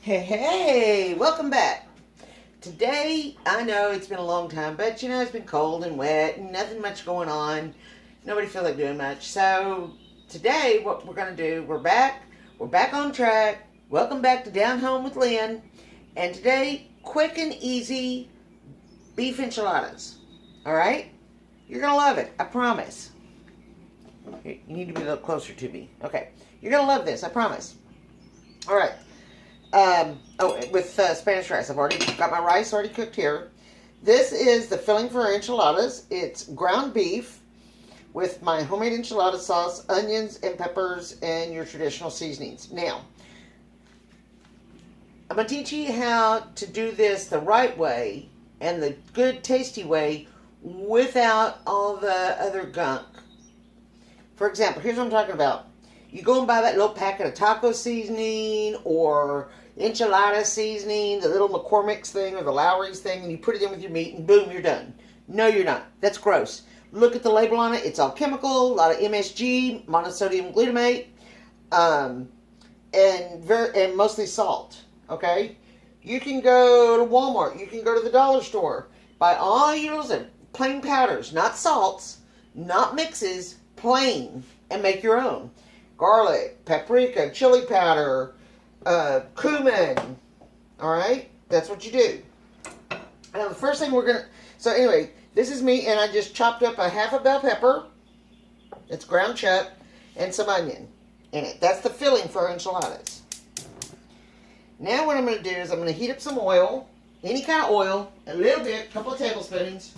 Hey, welcome back. Today, I know it's been a long time, but it's been cold and wet and nothing much going on. Nobody feel like doing much. So, today, what we're going to do, we're back. We're back on track. Welcome back to Down Home with Lynn. And today, quick and easy beef enchiladas. All right? You're going to love it. I promise. You need to be a little closer to me. Okay. You're going to love this. I promise. All right. With Spanish rice. I've already got my rice already cooked here. This is the filling for enchiladas. It's ground beef with my homemade enchilada sauce, onions and peppers, and your traditional seasonings. Now, I'm going to teach you how to do this the right way and the good, tasty way without all the other gunk. For example, here's what I'm talking about. You go and buy that little packet of taco seasoning or enchilada seasoning, the little McCormick's thing or the Lowry's thing, and you put it in with your meat and boom, you're done. No, you're not. That's gross. Look at the label on it. It's all chemical, a lot of MSG, monosodium glutamate, and mostly salt. Okay? You can go to Walmart. You can go to the dollar store. Buy all your plain powders, not salts, not mixes, plain, and make your own. Garlic, paprika, chili powder, cumin. All right? That's what you do. Now, the first thing we're going to... So, anyway, this is me, and I just chopped up a half a bell pepper. It's ground chuck, and some onion in it. That's the filling for our enchiladas. Now, what I'm going to do is I'm going to heat up some oil, any kind of oil, a little bit, a couple of tablespoons.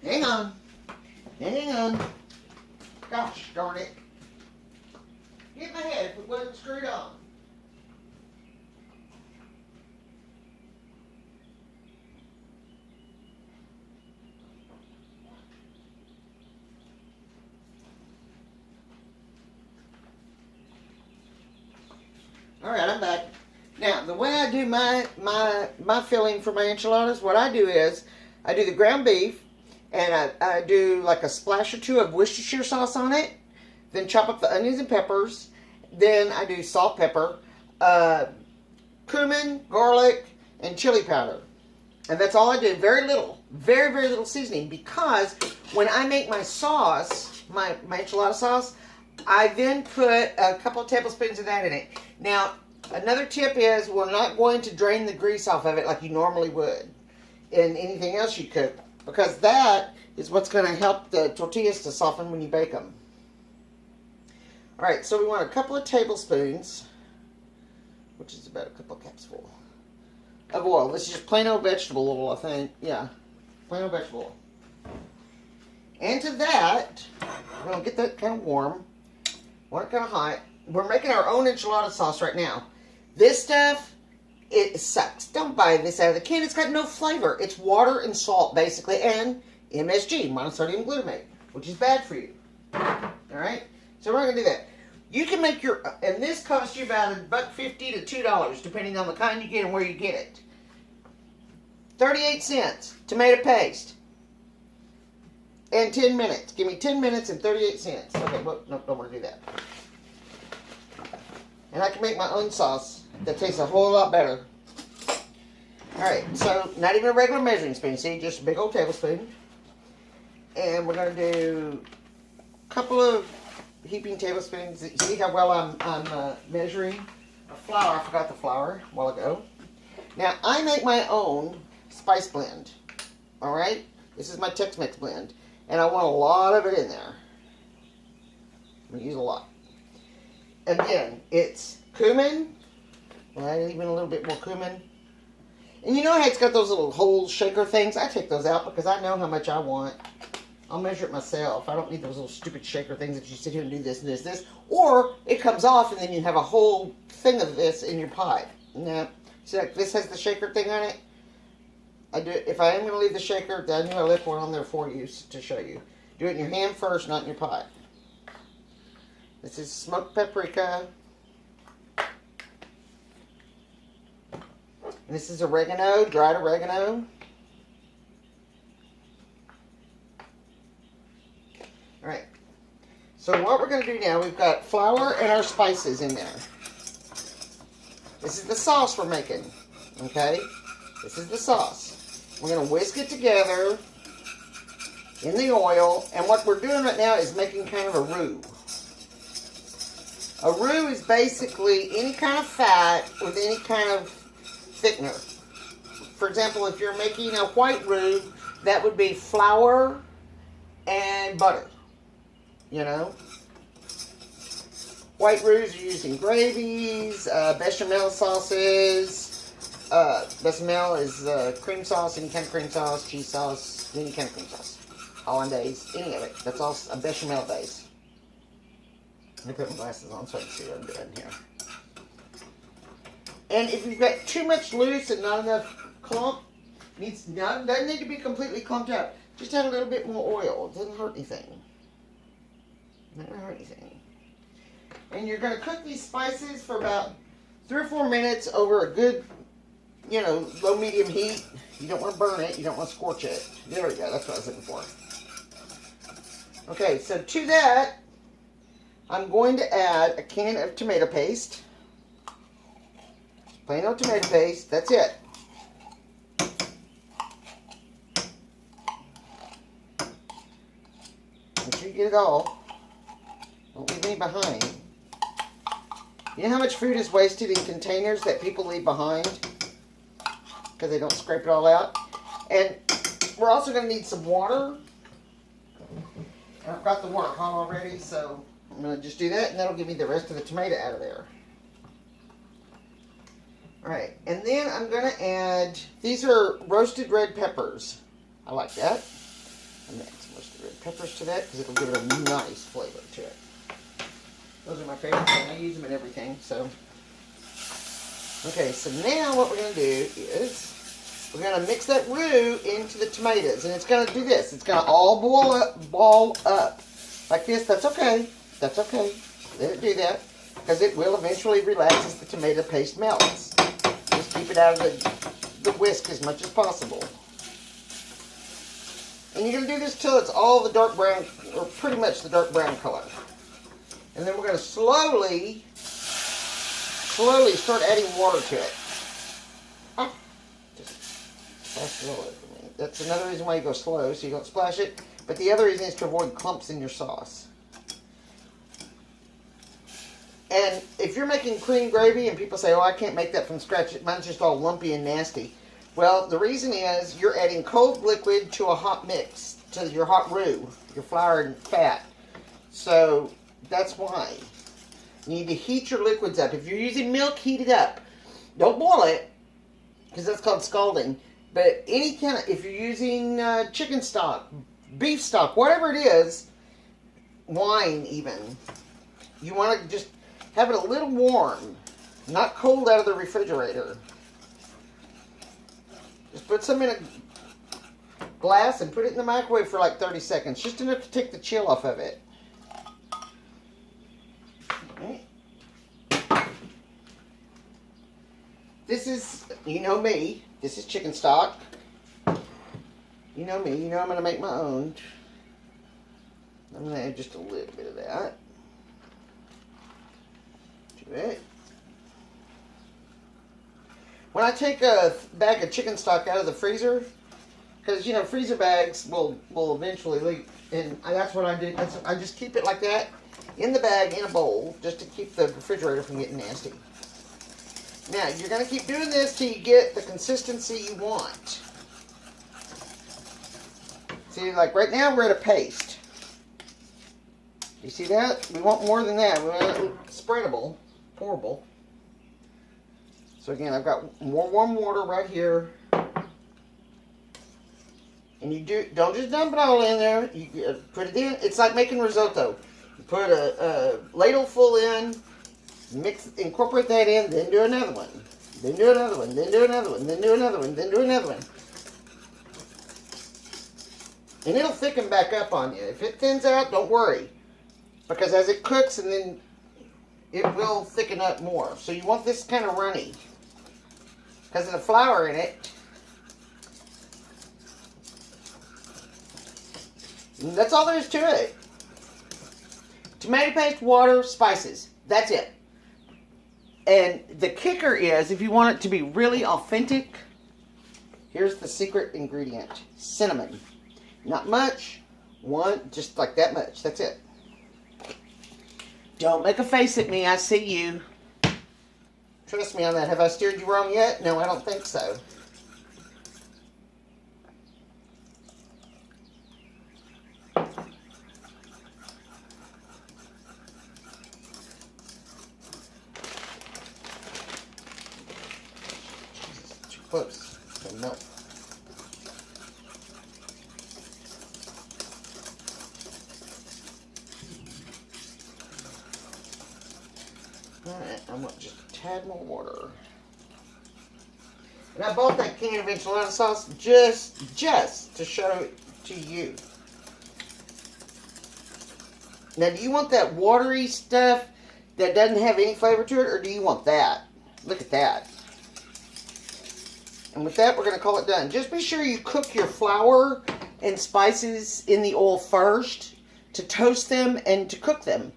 Hang on. Hang on. Gosh darn it. Hit my head if it wasn't screwed on. Alright, I'm back. Now, the way I do my filling for my enchiladas, what I do is I do the ground beef, and I do like a splash or two of Worcestershire sauce on it. Then chop up the onions and peppers. Then I do salt, pepper, cumin, garlic, and chili powder. And that's all I do. Very little. Very, very little seasoning. Because when I make my sauce, my enchilada sauce, I then put a couple of tablespoons of that in it. Now, another tip is we're not going to drain the grease off of it like you normally would in anything else you cook. Because that is what's going to help the tortillas to soften when you bake them. Alright, so we want a couple of tablespoons, which is about a couple of cups full, of oil. This is just plain old vegetable oil, I think. Yeah, plain old vegetable oil. And to that, we're going to get that kind of warm. Want it kind of hot. We're making our own enchilada sauce right now. This stuff... it sucks. Don't buy this out of the can. It's got no flavor. It's water and salt, basically, and MSG, monosodium glutamate, which is bad for you. All right? So we're not going to do that. You can make your... and this costs you about $1.50 to $2, depending on the kind you get and where you get it. 38 cents. Tomato paste. And 10 minutes. Give me 10 minutes and 38 cents. Okay, well, no, don't want to do that. And I can make my own sauce that tastes a whole lot better. Alright, so not even a regular measuring spoon, see, just a big old tablespoon. And we're going to do a couple of heaping tablespoons. See how well I'm measuring? A flour, I forgot the flour a while ago. Now, I make my own spice blend. Alright? This is my Tex-Mex blend. And I want a lot of it in there. I'm going to use a lot. Again, it's cumin. Right, even a little bit more cumin. And you know how it's got those little hole shaker things? I take those out because I know how much I want. I'll measure it myself. I don't need those little stupid shaker things that you sit here and do this and this and this. Or it comes off and then you have a whole thing of this in your pie. Now, see, like this has the shaker thing on it. I do. If I am going to leave the shaker, I knew I left one on there for you to show you. Do it in your hand first, not in your pot. This is smoked paprika. And this is oregano, dried oregano. Alright. So what we're going to do now, we've got flour and our spices in there. This is the sauce we're making, okay? This is the sauce. We're going to whisk it together in the oil, and what we're doing right now is making kind of a roux. A roux is basically any kind of fat with any kind of thickener. For example, if you're making a white roux, that would be flour and butter, you know. White roux are used in gravies, bechamel sauces. Bechamel is cream sauce, any kind of cream sauce, cheese sauce, any kind of cream sauce. Hollandaise, any of it. That's all a bechamel base. Let me put my glasses on so I can see what I'm doing here. And if you've got too much loose and not enough clump, doesn't need to be completely clumped up. Just add a little bit more oil. It doesn't hurt anything. Doesn't hurt anything. And you're going to cook these spices for about 3 or 4 minutes over a good, low medium heat. You don't want to burn it. You don't want to scorch it. There we go. That's what I was looking for. Okay, so to that, I'm going to add a can of tomato paste. Plain old tomato paste. That's it. Make sure you get it all. Don't leave any behind. You know how much food is wasted in containers that people leave behind? Because they don't scrape it all out. And we're also going to need some water. I've got the water hot already, so I'm going to just do that, and that'll give me the rest of the tomato out of there. Alright, and then I'm going to add, these are roasted red peppers. I like that. I'm going to add some roasted red peppers to that because it'll give it a nice flavor to it. Those are my favorite, and I use them in everything, so. Okay, so now what we're going to do is we're going to mix that roux into the tomatoes, and it's going to do this. It's going to all ball up like this. That's okay. That's okay. Let it do that, because it will eventually relax as the tomato paste melts. Just keep it out of the whisk as much as possible. And you're going to do this till it's all the dark brown, or pretty much the dark brown color. And then we're going to slowly start adding water to it. Oh, just splash it all over me. That's another reason why you go slow, so you don't splash it. But the other reason is to avoid clumps in your sauce. And if you're making cream gravy and people say, oh, I can't make that from scratch, mine's just all lumpy and nasty. Well, the reason is you're adding cold liquid to a hot mix, to your hot roux, your flour and fat. So that's why. You need to heat your liquids up. If you're using milk, heat it up. Don't boil it, because that's called scalding. But any kind of, if you're using chicken stock, beef stock, whatever it is, wine even, you want to just have it a little warm, not cold out of the refrigerator. Just put some in a glass and put it in the microwave for like 30 seconds, just enough to take the chill off of it. This is, you know me, this is chicken stock. You know me, you know I'm going to make my own. I'm going to add just a little bit of that to it. When I take a bag of chicken stock out of the freezer, because, freezer bags will eventually leak, and that's what I do. I just keep it like that in the bag, in a bowl, just to keep the refrigerator from getting nasty. Now, you're going to keep doing this till you get the consistency you want. See, like right now we're at a paste. You see that? We want more than that. We want it spreadable, pourable. So again, I've got more warm water right here. And you don't just dump it all in there. You put it in. It's like making risotto. You put a ladle full in, incorporate that in, then do another one. Then do another one, then do another one, then do another one, then do another one. And it'll thicken back up on you. If it thins out, don't worry. Because as it cooks, and then it will thicken up more. So you want this kind of runny. Because of the flour in it. And that's all there is to it. Tomato paste, water, spices. That's it. And the kicker is, if you want it to be really authentic, here's the secret ingredient. Cinnamon. Not much. Just like that much. That's it. Don't make a face at me. I see you. Trust me on that. Have I steered you wrong yet? No, I don't think so. Close. So no. Alright, I want just a tad more water. And I bought that can of enchilada sauce just to show it to you. Now, do you want that watery stuff that doesn't have any flavor to it, or do you want that? Look at that. And with that, we're going to call it done. Just be sure you cook your flour and spices in the oil first to toast them and to cook them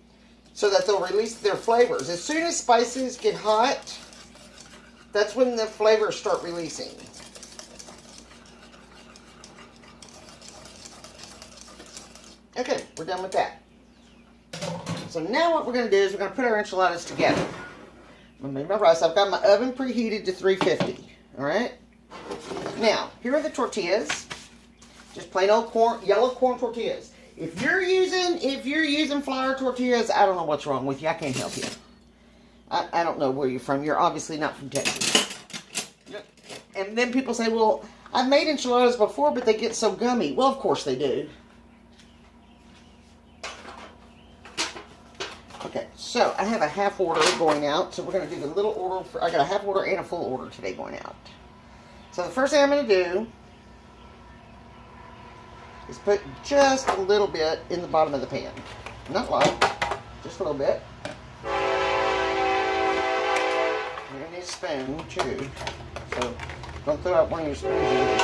so that they'll release their flavors. As soon as spices get hot, that's when the flavors start releasing. Okay, we're done with that. So now what we're going to do is we're going to put our enchiladas together. I'm going to make my rice. I've got my oven preheated to 350. Alright? Now, here are the tortillas. Just plain old corn, yellow corn tortillas. If you're using flour tortillas, I don't know what's wrong with you. I can't help you. I don't know where you're from. You're obviously not from Texas. And then people say, well, I've made enchiladas before, but they get so gummy. Well, of course they do. Okay, so I have a half order going out. So we're going to do the little order. I got a half order and a full order today going out. So the first thing I'm going to do is put just a little bit in the bottom of the pan. Not a lot, just a little bit. You're going to need a spoon too. So don't throw out one of your spoons.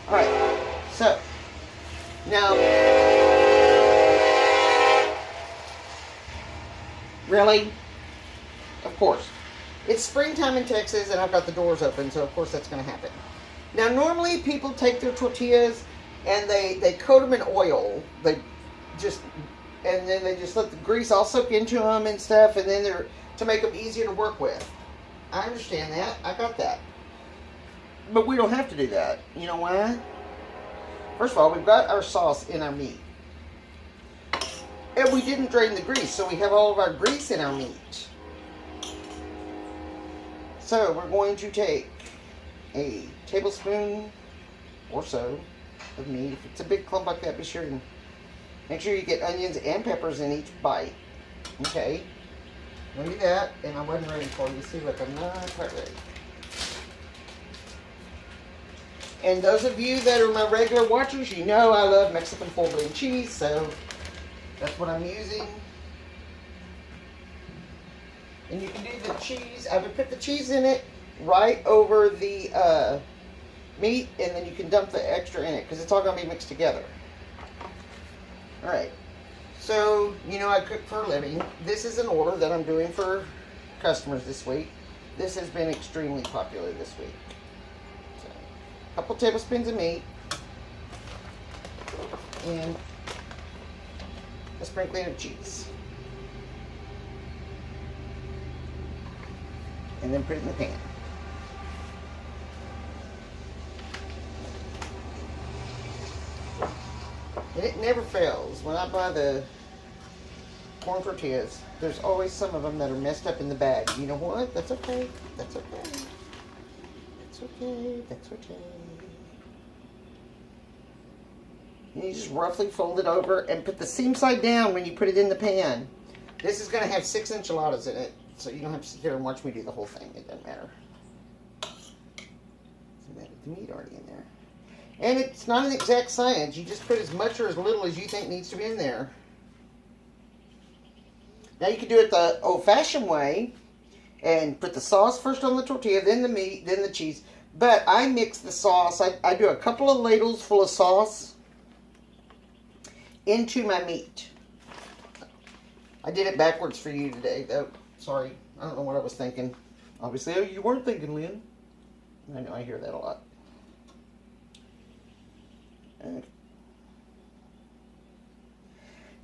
Alright, so now, really? Of course. It's springtime in Texas and I've got the doors open, so of course that's going to happen. Now normally people take their tortillas and they coat them in oil. And then they just let the grease all soak into them and stuff, and then they're to make them easier to work with. I understand that. I got that. But we don't have to do that. You know why? First of all, we've got our sauce in our meat. And we didn't drain the grease, so we have all of our grease in our meat. So we're going to take a tablespoon or so of meat. If it's a big clump like that, be sure and make sure you get onions and peppers in each bite. Okay. I'm going to do that, and I wasn't ready for you. See, look, I'm not quite ready. And those of you that are my regular watchers, you know I love Mexican full blend cheese, so that's what I'm using. And you can do the cheese. I would put the cheese in it right over the meat, and then you can dump the extra in it because it's all going to be mixed together. Alright. So, you know I cook for a living. This is an order that I'm doing for customers this week. This has been extremely popular this week. So, a couple tablespoons of meat. And a sprinkling of cheese. And then put it in the pan. And it never fails. When I buy the corn tortillas, there's always some of them that are messed up in the bag. You know what? That's okay. That's okay. That's okay. That's okay. And you just roughly fold it over and put the seam side down when you put it in the pan. This is going to have 6 enchiladas in it, so you don't have to sit there and watch me do the whole thing. It doesn't matter. So that the meat already in there. And it's not an exact science. You just put as much or as little as you think needs to be in there. Now you can do it the old-fashioned way and put the sauce first on the tortilla, then the meat, then the cheese. But I mix the sauce. I do a couple of ladles full of sauce into my meat. I did it backwards for you today, though. Sorry, I don't know what I was thinking. Obviously, oh, you weren't thinking, Lynn. I know, I hear that a lot. Okay.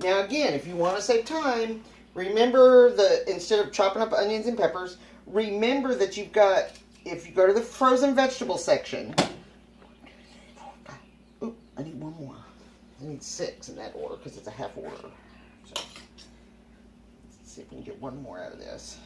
Now again, if you want to save time, remember instead of chopping up onions and peppers, remember that you've got, if you go to the frozen vegetable section, oop, I need one more. I need 6 in that order because it's a half order. So, let's see if we can get one more out of this.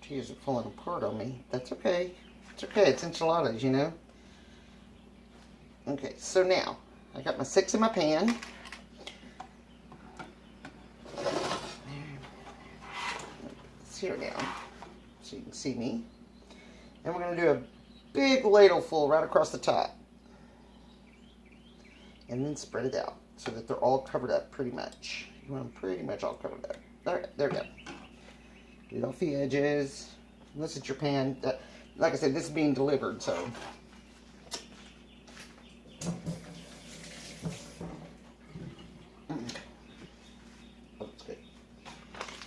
Tortillas are falling apart on me. That's okay. It's okay. It's enchiladas, you know. Okay, so now I got my 6 in my pan. It's here now, so you can see me. And we're going to do a big ladle full right across the top. And then spread it out so that they're all covered up pretty much. You want them pretty much all covered up. Alright, there we go. Get off the edges. Unless it's your pan. Like I said, this is being delivered, so. Oh, that's good.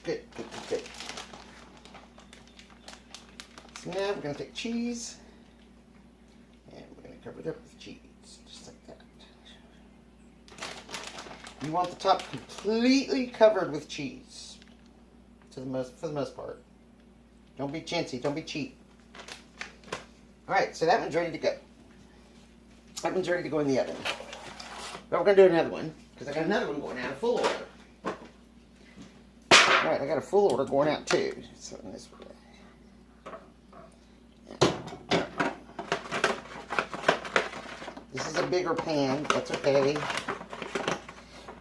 Good, good, good, good. So now we're going to take cheese. And we're going to cover it up with cheese. Just like that. You want the top completely covered with cheese. For the most part. Don't be chintzy. Don't be cheap. Alright, so that one's ready to go. That one's ready to go in the oven. But we're going to do another one. Because I got another one going out, a full order. Alright, I got a full order going out too. So in this way. This is a bigger pan. That's okay.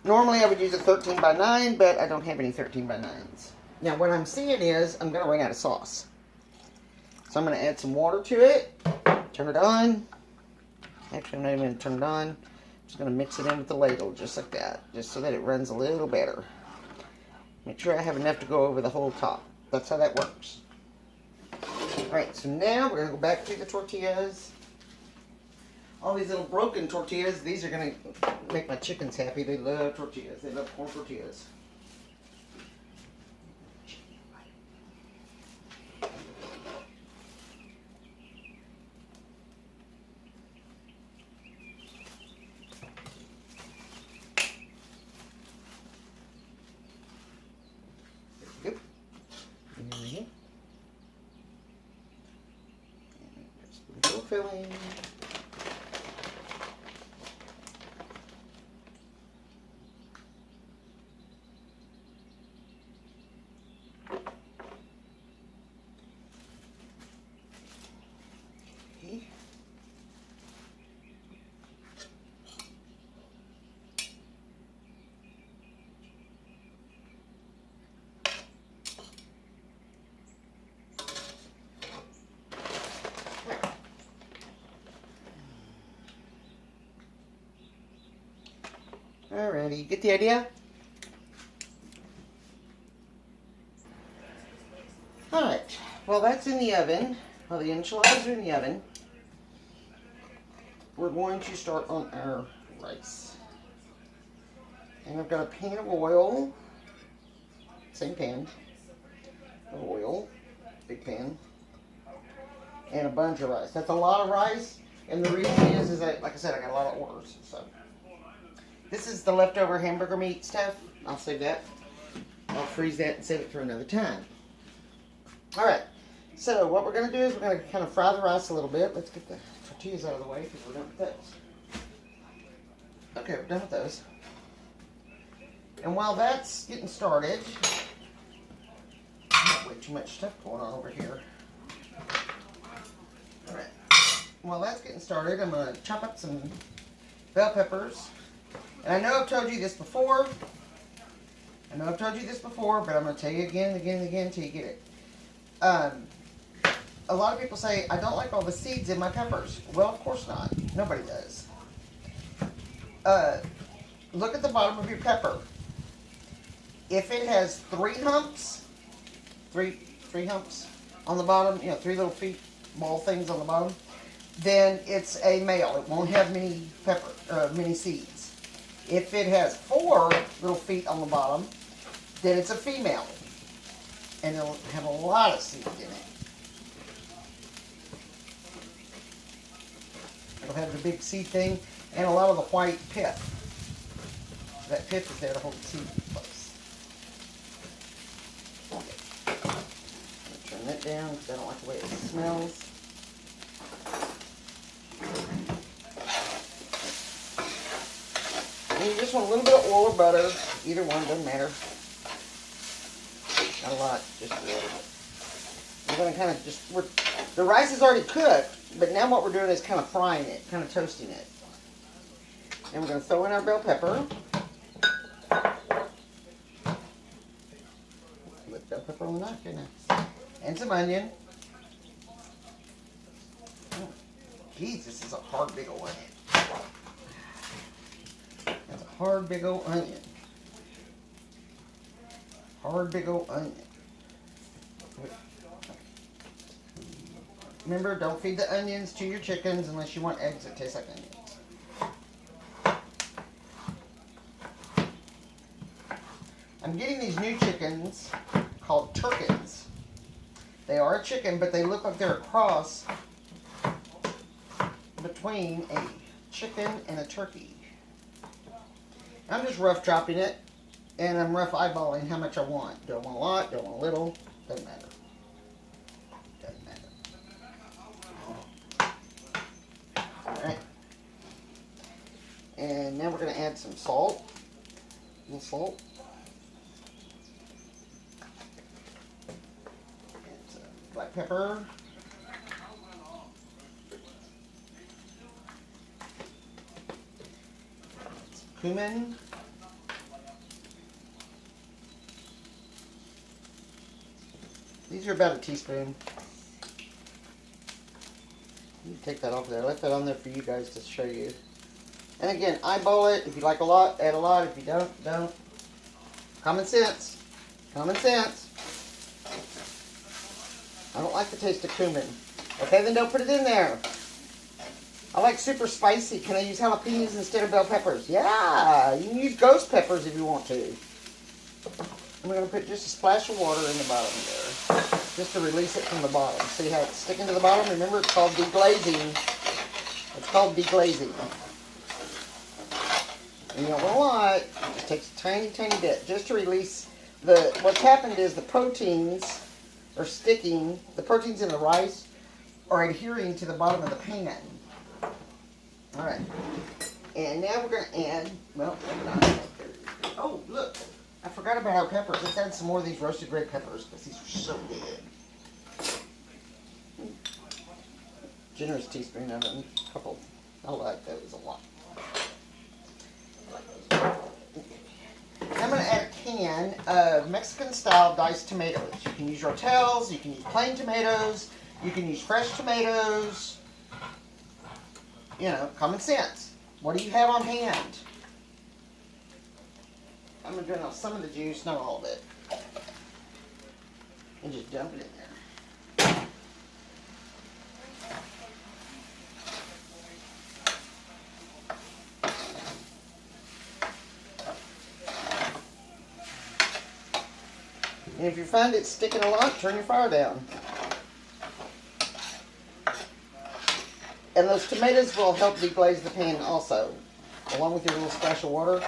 Normally I would use a 13 by 9, but I don't have any 13 by 9s. Now what I'm seeing is I'm going to run out of sauce. So I'm going to add some water to it. Turn it on. Actually, I'm not even going to turn it on. I'm just going to mix it in with the ladle just like that. Just so that it runs a little better. Make sure I have enough to go over the whole top. That's how that works. Alright, so now we're going to go back to the tortillas. All these little broken tortillas, these are going to make my chickens happy. They love tortillas. They love corn tortillas. There we go. Just a little filling. Alrighty, you get the idea? Alright, well that's in the oven. Well, the enchiladas are in the oven. We're going to start on our rice. And I've got a pan of oil. Same pan. Of oil. Big pan. And a bunch of rice. That's a lot of rice. And the reason is that, like I said, I got a lot of orders. So this is the leftover hamburger meat stuff. I'll save that. I'll freeze that and save it for another time. Alright, so what we're going to do is we're going to kind of fry the rice a little bit. Let's get the tortillas out of the way because we're done with those. Okay, we're done with those. And while that's getting started, way too much stuff going on over here. Alright, while that's getting started, I'm going to chop up some bell peppers. And I know I've told you this before. but I'm going to tell you again and again and again until you get it. A lot of people say, I don't like all the seeds in my peppers. Well, of course not. Nobody does. look at the bottom of your pepper. If it has three humps on the bottom, you know, three little feet, ball things on the bottom, then it's a male. It won't have many many seeds. If it has four little feet on the bottom, then it's a female, and it'll have a lot of seed in it. It'll have the big seed thing and a lot of the white pith. That pith is there to hold the seed in place. Okay. I'm going to turn that down because I don't like the way it smells. And you just want a little bit of oil or butter. Either one, doesn't matter. Not a lot, just a little bit. We're going to kind of just, the rice is already cooked, but now what we're doing is kind of frying it, kind of toasting it. And we're going to throw in our bell pepper. Put bell pepper on the knife, didn't I? And some onion. Oh, geez, this is a hard big old onion. That's a hard big old onion. Hard big old onion. Remember, don't feed the onions to your chickens unless you want eggs that taste like onions. I'm getting these new chickens called turkins. They are a chicken, but they look like they're a cross between a chicken and a turkey. I'm just rough chopping it, and I'm rough eyeballing how much I want. Do I want a lot? Do I want a little? Doesn't matter. Doesn't matter. Alright. And now we're going to add some salt. A little salt. And some black pepper. Some cumin. These are about a teaspoon. You can take that off there. I left that on there for you guys to show you. And again, eyeball it. If you like a lot, add a lot. If you don't, don't. Common sense. Common sense. I don't like the taste of cumin. Okay, then don't put it in there. I like super spicy. Can I use jalapenos instead of bell peppers? Yeah, you can use ghost peppers if you want to. And we're going to put just a splash of water in the bottom there, just to release it from the bottom. See how it's sticking to the bottom? Remember, it's called deglazing. It's called deglazing. And you don't want a lot. It just takes a tiny, tiny bit just to release the. What's happened is the proteins are sticking. The proteins in the rice are adhering to the bottom of the pan. All right. And now we're going to add. Well, oh, look. I forgot about our peppers. Let's add some more of these roasted red peppers because these are so good. Generous teaspoon of them. A couple. I like those a lot. I'm going to add a can of Mexican-style diced tomatoes. You can use rotels. You can use plain tomatoes. You can use fresh tomatoes. You know, common sense. What do you have on hand? I'm going to drain off some of the juice, not all of it. And just dump it in there. And if you find it sticking a lot, turn your fire down. And those tomatoes will help deglaze the pan also, along with your little splash of water.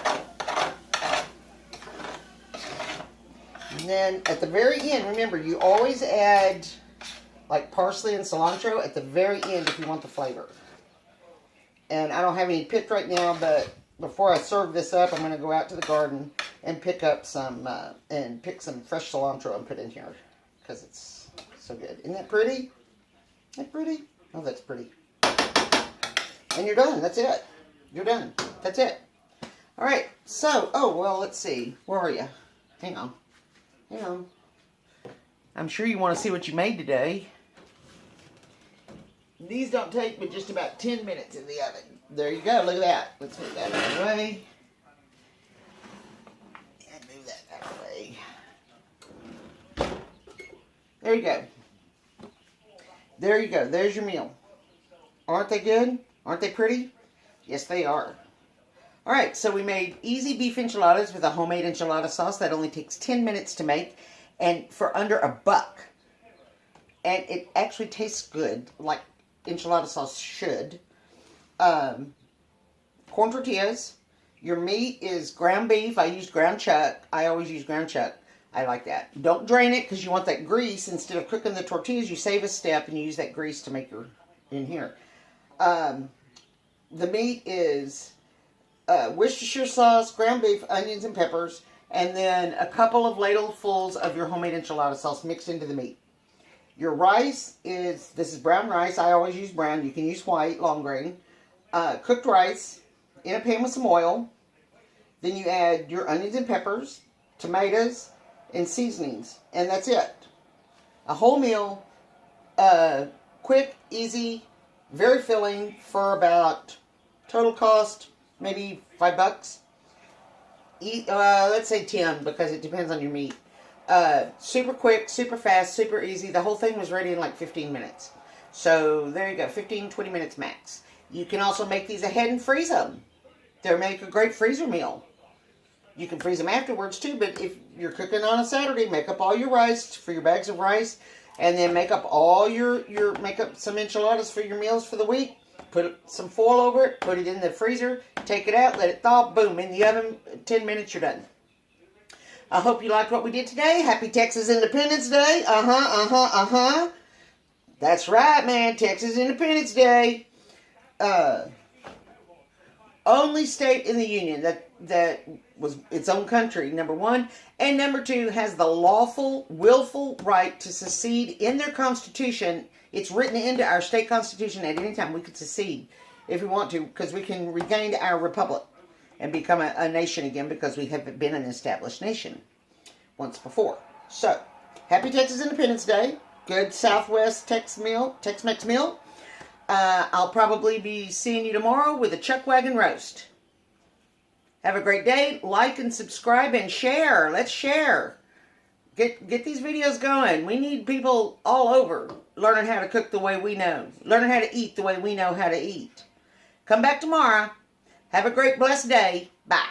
And then at the very end, remember, you always add like parsley and cilantro at the very end if you want the flavor. And I don't have any picked right now, but before I serve this up, I'm going to go out to the garden and pick up some, pick some fresh cilantro and put in here. Because it's so good. Isn't that pretty? Isn't that pretty? Oh, that's pretty. And you're done. That's it. You're done. That's it. All right. So, oh, well, let's see. Where are you? Hang on. Hang on. I'm sure you want to see what you made today. These don't take but just about 10 minutes in the oven. there you go. Look at that. Let's move that out of the way. And move that out of the way. There you go. There you go. There's your meal. Aren't they good? Aren't they pretty? Yes, they are. All right, so we made easy beef enchiladas with a homemade enchilada sauce that only takes 10 minutes to make and for under $1. And it actually tastes good, like enchilada sauce should. Corn tortillas. Your meat is ground beef. I used ground chuck. I always use ground chuck. I like that. Don't drain it because you want that grease. Instead of cooking the tortillas, you save a step and you use that grease to make your in here. The meat is Worcestershire sauce, ground beef, onions, and peppers, and then a couple of ladlefuls of your homemade enchilada sauce mixed into the meat. Your rice this is brown rice. I always use brown. You can use white, long grain. Cooked rice in a pan with some oil. Then you add your onions and peppers, tomatoes, and seasonings. And that's it. A whole meal, quick, easy, very filling for about, total cost, maybe $5. Let's say 10 because it depends on your meat. Super quick, super fast, super easy. The whole thing was ready in like 15 minutes. So there you go, 15, 20 minutes max. You can also make these ahead and freeze them. They'll make a great freezer meal. You can freeze them afterwards too, but if you're cooking on a Saturday, make up all your rice for your bags of rice, and then make up all make up some enchiladas for your meals for the week. Put some foil over it, put it in the freezer, take it out, let it thaw, boom, in the oven, 10 minutes, you're done. I hope you liked what we did today. Happy Texas Independence Day. That's right, man, Texas Independence Day. Only state in the Union that was its own country, number one. And number two, has the lawful, willful right to secede in their Constitution. It's written into our state Constitution at any time. We could secede if we want to, because we can regain our republic and become a nation again, because we have been an established nation once before. So, happy Texas Independence Day. Good Southwest Tex-Mex meal. I'll probably be seeing you tomorrow with a chuck wagon roast. Have a great day. Like and subscribe and share. Let's share. Get these videos going. We need people all over learning how to cook the way we know. Learning how to eat the way we know how to eat. Come back tomorrow. Have a great, blessed day. Bye.